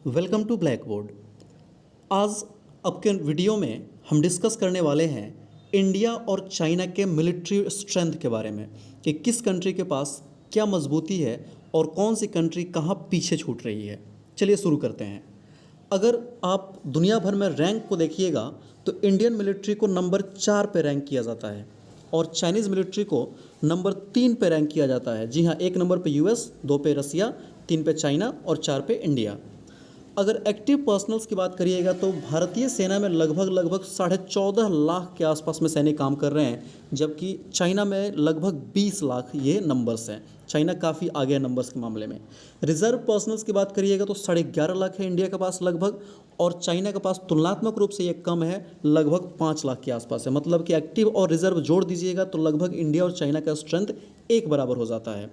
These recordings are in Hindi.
Welcome to black board. आज अब के वीडियो में हम डिस्कस करने वाले हैं इंडिया और चाइना के मिलिट्री स्ट्रेंथ के बारे में कि किस कंट्री के पास क्या मजबूती है और कौन सी कंट्री कहाँ पीछे छूट रही है। चलिए शुरू करते हैं। अगर आप दुनिया भर में रैंक को देखिएगा तो इंडियन मिलिट्री को नंबर 4 पे रैंक किया जाता है और चाइनीज़ मिलिट्री को नंबर 3 पे रैंक किया जाता है। जी हाँ, 1 नंबर पे यूएस, 2 पे रसिया, 3 पे चाइना और 4 पे इंडिया। अगर एक्टिव पर्सनल्स की बात करिएगा तो भारतीय सेना में लगभग 14.5 लाख के आसपास में सैनिक काम कर रहे हैं, जबकि चाइना में लगभग 20 लाख ये नंबर्स हैं। चाइना काफ़ी आगे है नंबर्स के मामले में। रिजर्व पर्सनल्स की बात करिएगा तो 11.5 लाख है इंडिया के पास लगभग, और चाइना के पास तुलनात्मक रूप से ये कम है, लगभग 5 लाख के आसपास है। मतलब कि एक्टिव और रिजर्व जोड़ दीजिएगा तो लगभग इंडिया और चाइना का स्ट्रेंथ एक बराबर हो जाता है।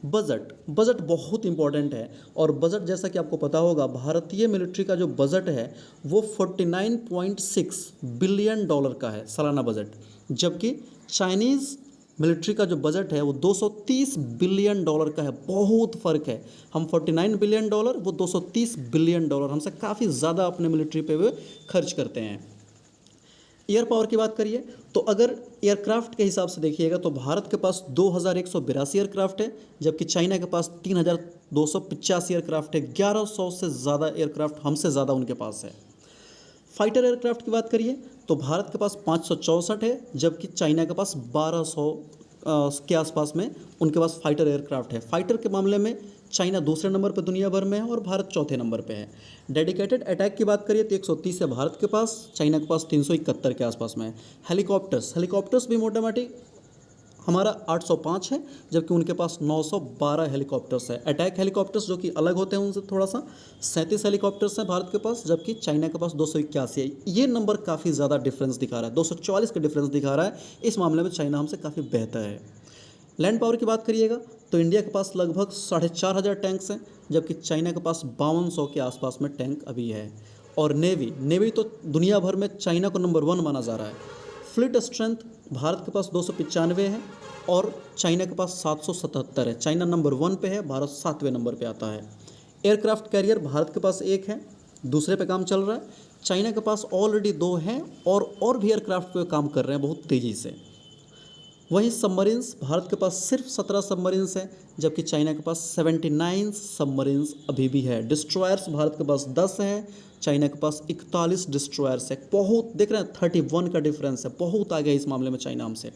बजट बहुत इंपॉर्टेंट है, और बजट जैसा कि आपको पता होगा भारतीय मिलिट्री का जो बजट है वो 49.6 बिलियन डॉलर का है सालाना बजट, जबकि चाइनीज़ मिलिट्री का जो बजट है वो 230 बिलियन डॉलर का है। बहुत फ़र्क है। हम 49 बिलियन डॉलर, वो 230 बिलियन डॉलर, हमसे काफ़ी ज़्यादा अपने मिलिट्री पे वे खर्च करते हैं। एयर पावर की बात करिए तो अगर एयरक्राफ्ट के हिसाब से देखिएगा तो भारत के पास 2182 एयरक्राफ्ट है, जबकि चाइना के पास 3285 एयरक्राफ्ट है। 1100 से ज़्यादा एयरक्राफ्ट हमसे ज़्यादा उनके पास है। फाइटर एयरक्राफ्ट की बात करिए तो भारत के पास 564 है, जबकि चाइना के पास 1200 के आसपास में उनके पास फाइटर एयरक्राफ्ट है। फाइटर के मामले में चाइना दूसरे नंबर पर दुनिया भर में है और भारत चौथे नंबर पे है। डेडिकेटेड अटैक की बात करिए तो 130 है भारत के पास, चाइना के पास 371 के आसपास में है। हेलीकॉप्टर्स भी मोटामोटी हमारा 805 है, जबकि उनके पास 912 हेलीकॉप्टर्स है। अटैक हेलीकॉप्टर्स जो कि अलग होते हैं उनसे थोड़ा सा, 37 हेलीकॉप्टर्स हैं भारत के पास, जबकि चाइना के पास 281 है। ये नंबर काफ़ी ज़्यादा डिफरेंस दिखा रहा है, 244 का डिफरेंस दिखा रहा है। इस मामले में चाइना हमसे काफ़ी बेहतर है। लैंड पावर की बात करिएगा तो इंडिया के पास लगभग 4500 टैंक्स हैं, जबकि चाइना के पास 5200 के आसपास में टैंक अभी है। और नेवी तो दुनिया भर में चाइना को नंबर 1 माना जा रहा है। फ्लीट स्ट्रेंथ भारत के पास 295 है और चाइना के पास 777 है। चाइना नंबर 1 पे है, भारत 7वें नंबर पे आता है। एयरक्राफ्ट कैरियर भारत के पास 1 है, दूसरे पे काम चल रहा है। चाइना के पास ऑलरेडी 2 हैं और भी एयरक्राफ्ट पे काम कर रहे हैं बहुत तेज़ी से। वहीं सबमरीन्स भारत के पास सिर्फ 17 सबमरीन्स हैं, जबकि चाइना के पास 79 सबमरीन्स अभी भी है। डिस्ट्रॉयर्स भारत के पास 10 हैं, चाइना के पास 41 डिस्ट्रॉयर्स है। बहुत देख रहे हैं, 31 का डिफरेंस है, बहुत आगे है इस मामले में चाइना हमसे।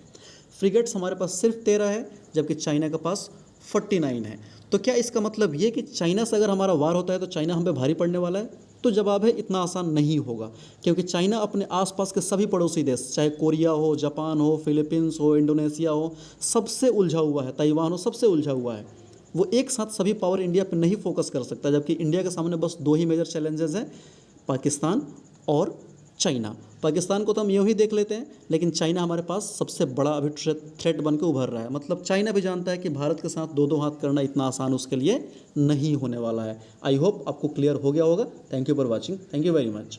फ्रिगेट्स हमारे पास सिर्फ 13 है, जबकि चाइना के पास 49 है। तो क्या इसका मतलब ये कि चाइना से अगर हमारा वार होता है तो चाइना हम पे भारी पड़ने वाला है? तो जवाब है इतना आसान नहीं होगा, क्योंकि चाइना अपने आसपास के सभी पड़ोसी देश, चाहे कोरिया हो, जापान हो, फिलीपींस हो, इंडोनेशिया हो, सबसे उलझा हुआ है। ताइवान हो, सबसे उलझा हुआ है। वो एक साथ सभी पावर इंडिया पर नहीं फोकस कर सकता, जबकि इंडिया के सामने बस 2 ही मेजर चैलेंजेस हैं, पाकिस्तान और चाइना। पाकिस्तान को तो हम यूँ ही देख लेते हैं, लेकिन चाइना हमारे पास सबसे बड़ा अभी थ्रेट बन के उभर रहा है। मतलब चाइना भी जानता है कि भारत के साथ 2-2 हाथ करना इतना आसान उसके लिए नहीं होने वाला है। आई होप आपको क्लियर हो गया होगा। Thank you for watching. Thank you very much.